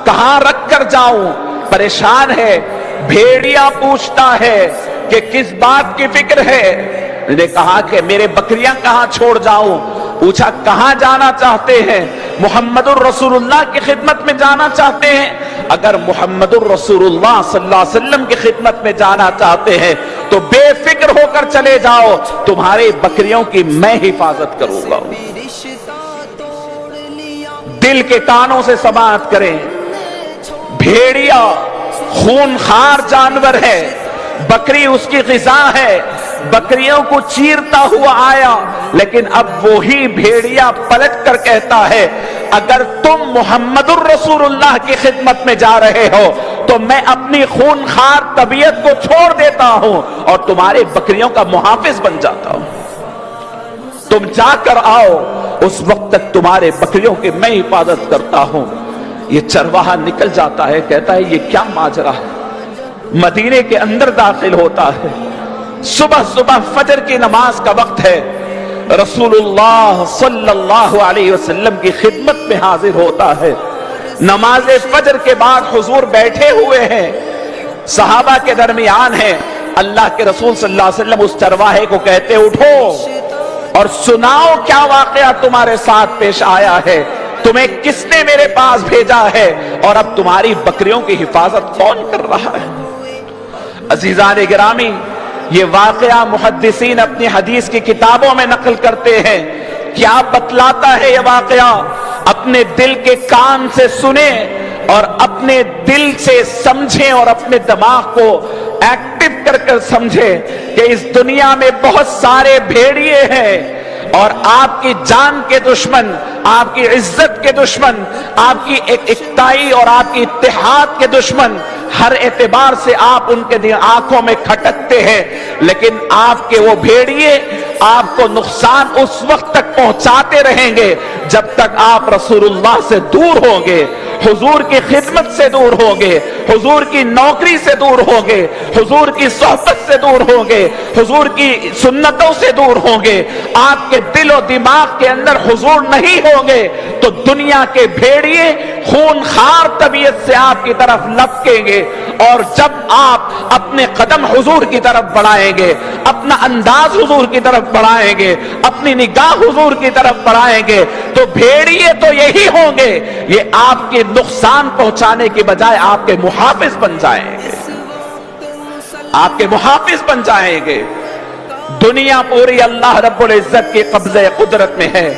کہاں رکھ کر جاؤں؟ پریشان ہے۔ بھیڑیا پوچھتا ہے کہ کس بات کی فکر ہے؟ نے کہا کہ میرے بکریاں کہاں چھوڑ جاؤں؟ پوچھا کہاں جانا چاہتے ہیں؟ محمد الرسول اللہ کی خدمت میں جانا چاہتے ہیں؟ اگر محمد الرسول اللہ صلی اللہ علیہ وسلم کی خدمت میں جانا چاہتے ہیں تو بے فکر ہو کر چلے جاؤ، تمہارے بکریوں کی میں حفاظت کروں گا۔ دل کے کانوں سے سماعت کریں، بھیڑیا خونخوار جانور ہے، بکری اس کی غذا ہے، بکریوں کو چیرتا ہوا آیا، لیکن اب وہی بھیڑیا پلٹ کر کہتا ہے اگر تم محمد الرسول اللہ کی خدمت میں جا رہے ہو تو میں اپنی خونخوار طبیعت کو چھوڑ دیتا ہوں اور تمہارے بکریوں کا محافظ بن جاتا ہوں۔ تم جا کر آؤ، اس وقت تک تمہارے بکریوں کی میں حفاظت کرتا ہوں۔ یہ چرواہا نکل جاتا ہے، کہتا ہے یہ کیا ماجرا ہے؟ مدینے کے اندر داخل ہوتا ہے، صبح صبح فجر کی نماز کا وقت ہے، رسول اللہ صلی اللہ علیہ وسلم کی خدمت میں حاضر ہوتا ہے۔ نماز فجر کے بعد حضور بیٹھے ہوئے ہیں، صحابہ کے درمیان ہیں۔ اللہ کے رسول صلی اللہ علیہ وسلم اس چرواہے کو کہتے اٹھو اور سناؤ کیا واقعہ تمہارے ساتھ پیش آیا ہے، تمہیں کس نے میرے پاس بھیجا ہے اور اب تمہاری بکریوں کی حفاظت کون کر رہا ہے؟ عزیزان گرامی، یہ واقعہ محدثین اپنی حدیث کی کتابوں میں نقل کرتے ہیں۔ کیا بتلاتا ہے یہ واقعہ؟ اپنے دل کے کان سے سنیں اور اپنے دل سے سمجھیں اور اپنے دماغ کو ایکٹیو کر کر سمجھیں کہ اس دنیا میں بہت سارے بھیڑیے ہیں اور آپ کی جان کے دشمن، آپ کی عزت کے دشمن، آپ کی اکتائی اور آپ کی اتحاد کے دشمن، ہر اعتبار سے آپ ان کے آنکھوں میں کھٹکتے ہیں، لیکن آپ کے وہ بھیڑیے آپ کو نقصان اس وقت تک پہنچاتے رہیں گے جب تک آپ رسول اللہ سے دور ہوں گے، حضور کی خدمت سے دور ہوں گے، حضور کی نوکری سے دور ہوں گے، حضور کی صحبت سے دور ہوں گے، حضور کی سنتوں سے دور ہوں گے، آپ کے دل و دماغ کے اندر حضور نہیں ہوں گے تو دنیا کے بھیڑیے خونخوار طبیعت سے آپ کی طرف لپکیں گے، اور جب آپ اپنے قدم حضور کی طرف بڑھائیں گے، اپنا انداز حضور کی طرف بڑھائیں گے، اپنی نگاہ حضور کی طرف بڑھائیں گے تو بھیڑیے تو یہی ہوں گے، یہ آپ کے نقصان پہنچانے کے بجائے آپ کے محافظ بن جائیں گے، آپ کے محافظ بن جائیں گے۔ دنیا پوری اللہ رب العزت کے قبضے قدرت میں ہے۔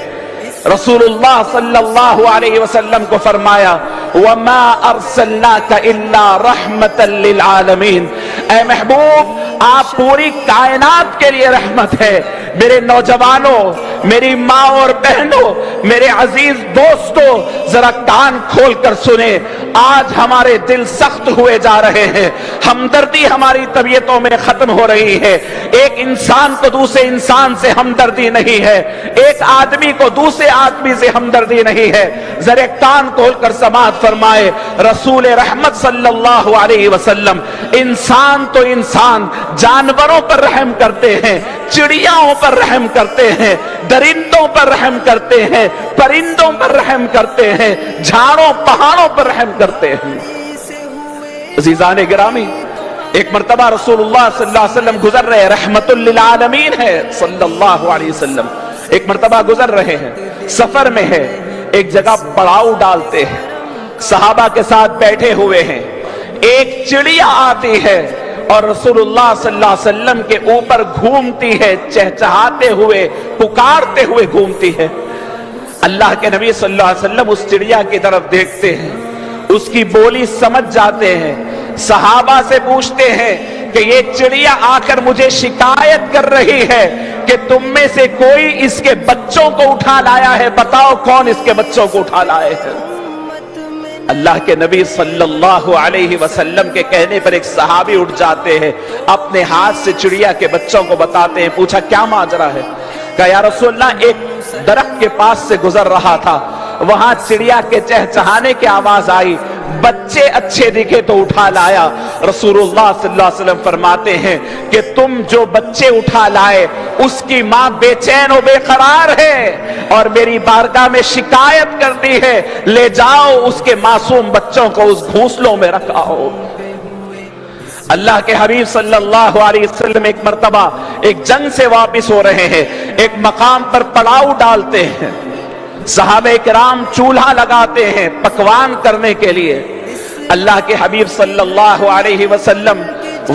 رسول اللہ صلی اللہ علیہ وسلم کو فرمایا وَمَا أَرْسَلْنَاكَ إِلَّا رَحْمَةً لِلْعَالَمِينَ، اے محبوب آپ پوری کائنات کے لیے رحمت ہے۔ میرے نوجوانوں، میری ماں اور بہنوں، میرے عزیز دوستوں، ذرا کان کھول کر سنیں، آج ہمارے دل سخت ہوئے جا رہے ہیں، ہمدردی ہماری طبیعتوں میں ختم ہو رہی ہے، ایک انسان کو دوسرے انسان سے ہمدردی نہیں ہے، ایک آدمی کو دوسرے آدمی سے ہمدردی نہیں ہے۔ ذرا کان کھول کر سماعت فرمائے، رسول رحمت صلی اللہ علیہ وسلم انسان تو انسان، جانوروں پر رحم کرتے ہیں، چڑیاؤں پر رحم کرتے ہیں، درندوں پر رحم کرتے ہیں، پرندوں پر رحم کرتے ہیں، جھاڑوں پہاڑوں پر رحم کرتے ہیں۔ عزیزان گرامی، ایک مرتبہ رسول اللہ صلی اللہ علیہ وسلم گزر رہے، رحمت للعالمین ہے صلی اللہ علیہ وسلم، ایک مرتبہ گزر رہے ہیں، سفر میں ہے، ایک جگہ پڑاؤ ڈالتے ہیں، صحابہ کے ساتھ بیٹھے ہوئے ہیں، ایک چڑیا آتی ہے اور رسول اللہ صلی اللہ علیہ وسلم کے اوپر گھومتی ہے، چہچہاتے ہوئے، پکارتے ہوئے گھومتی ہے۔ اللہ کے نبی صلی اللہ علیہ وسلم اس چڑیا کی طرف دیکھتے ہیں، اس کی بولی سمجھ جاتے ہیں، صحابہ سے پوچھتے ہیں کہ یہ چڑیا آ کر مجھے شکایت کر رہی ہے کہ تم میں سے کوئی اس کے بچوں کو اٹھا لایا ہے، بتاؤ کون اس کے بچوں کو اٹھا لائے ہیں۔ اللہ کے نبی صلی اللہ علیہ وسلم کے کہنے پر ایک صحابی اٹھ جاتے ہیں، اپنے ہاتھ سے چڑیا کے بچوں کو بتاتے ہیں، پوچھا کیا ماجرا ہے؟ کہا یا رسول اللہ ایک درخت کے پاس سے گزر رہا تھا وہاں چڑیا کے چہچہانے کی آواز آئی، بچے اچھے دکھے تو اٹھا لایا۔ رسول اللہ صلی اللہ علیہ وسلم فرماتے ہیں کہ تم جو بچے اٹھا لائے اس کی ماں بے چین و بے قرار ہے اور میری بارگاہ میں شکایت کرتی ہے، لے جاؤ اس کے معصوم بچوں کو اس گھونسلوں میں رکھاؤ۔ اللہ کے حبیب صلی اللہ علیہ وسلم ایک مرتبہ ایک جنگ سے واپس ہو رہے ہیں، ایک مقام پر پڑاؤ ڈالتے ہیں، صحابہ کرام چولہا لگاتے ہیں پکوان کرنے کے لیے۔ اللہ کے حبیب صلی اللہ علیہ وسلم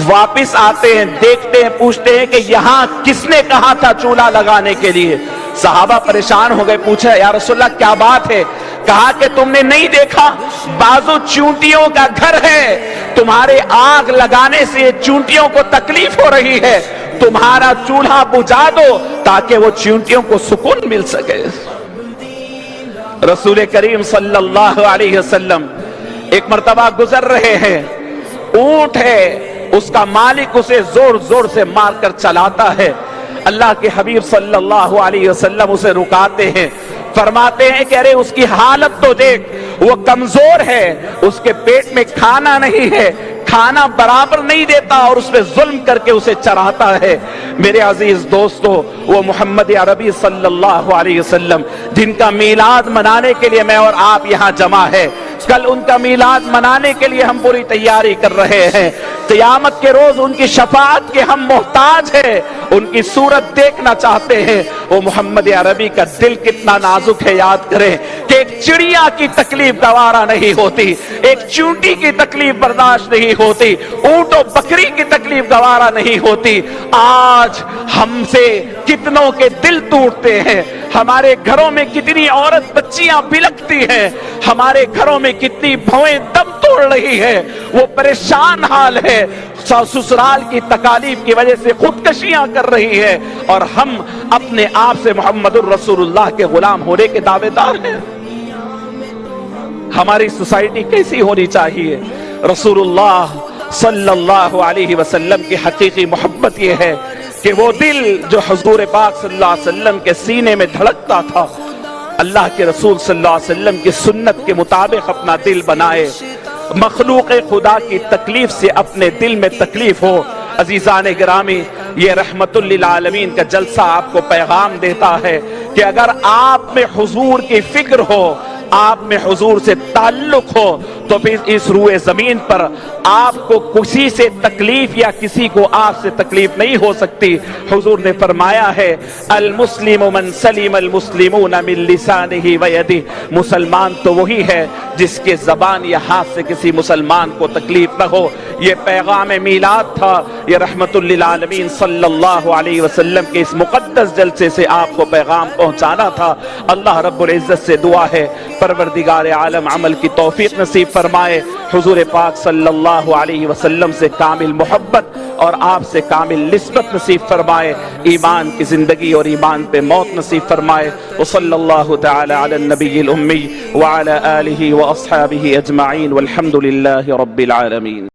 واپس آتے ہیں، دیکھتے ہیں، پوچھتے ہیں کہ یہاں کس نے کہا تھا چولہا لگانے کے لیے؟ صحابہ پریشان ہو گئے، پوچھا یا رسول اللہ کیا بات ہے؟ کہا کہ تم نے نہیں دیکھا بازو چونٹیوں کا گھر ہے، تمہارے آگ لگانے سے چونٹیوں کو تکلیف ہو رہی ہے، تمہارا چولہا بجھا دو تاکہ وہ چونٹیوں کو سکون مل سکے۔ رسول کریم صلی اللہ علیہ وسلم ایک مرتبہ گزر رہے ہیں، اونٹ ہے، اس کا مالک اسے زور زور سے مار کر چلاتا ہے۔ اللہ کے حبیب صلی اللہ علیہ وسلم اسے رکاتے ہیں، فرماتے ہیں کہ ارے اس کی حالت تو دیکھ، وہ کمزور ہے، اس کے پیٹ میں کھانا نہیں ہے، کھانا برابر نہیں دیتا اور اس پہ ظلم کر کے اسے چراتا ہے۔ میرے عزیز دوستو، وہ محمد عربی صلی اللہ علیہ وسلم جن کا میلاد منانے کے لیے میں اور آپ یہاں جمع ہے، کل ان کا میلاد منانے کے لیے ہم پوری تیاری کر رہے ہیں، قیامت کے روز ان کی شفاعت کے ہم محتاج ہیں، ان کی صورت دیکھنا چاہتے ہیں۔ وہ محمد عربی کا دل کتنا نازک ہے، یاد کریں کہ ایک چڑیا کی تکلیف گوارا نہیں ہوتی، ایک چونٹی کی تکلیف برداشت نہیں ہوتی، اونٹ و بکری کی تکلیف گوارا نہیں ہوتی۔ آج ہم سے کتنوں کے دل ٹوٹتے ہیں، ہمارے گھروں میں کتنی عورت بچیاں بلکتی ہیں، ہمارے گھروں میں کتنی بھویں دم توڑ رہی ہے، وہ پریشان حال ہے، سسرال کی تکالیف کی وجہ سے خودکشیاں کر رہی ہے، اور ہم اپنے آپ سے محمد الرسول اللہ کے غلام ہونے کے دعوے دار ہیں۔ ہماری سوسائٹی کیسی ہونی چاہیے؟ رسول اللہ صلی اللہ علیہ وسلم کی حقیقی محبت یہ ہے کہ وہ دل جو حضور پاک صلی اللہ علیہ وسلم کے سینے میں دھڑکتا تھا، اللہ کے رسول صلی اللہ علیہ وسلم کی سنت کے مطابق اپنا دل بنائے، مخلوق خدا کی تکلیف سے اپنے دل میں تکلیف ہو۔ عزیزان گرامی، یہ رحمت للعالمین کا جلسہ آپ کو پیغام دیتا ہے کہ اگر آپ میں حضور کی فکر ہو، آپ میں حضور سے تعلق ہو، تو پھر اس روئے زمین پر آپ کو کسی سے تکلیف یا کسی کو آپ سے تکلیف نہیں ہو سکتی۔ حضور نے فرمایا ہے المسلم من سلم المسلمون من لسانہ ویدہ، مسلمان تو وہی ہے جس کے زبان یا ہاتھ سے کسی مسلمان کو تکلیف نہ ہو۔ یہ پیغام میلاد تھا، یہ رحمت للعالمین صلی اللہ علیہ وسلم کے اس مقدس جلسے سے آپ کو پیغام پہنچانا تھا۔ اللہ رب العزت سے دعا ہے پروردگار عالم عمل کی توفیق نصیب فرمائے، حضور پاک صلی اللہ علیہ وسلم سے کامل محبت اور آپ سے کامل نسبت نصیب فرمائے، ایمان کی زندگی اور ایمان پہ موت نصیب فرمائے۔ وصلی اللہ تعالی علی النبی الامی وعلی آلہ واصحابہ اجمعین والحمد للہ رب العالمین۔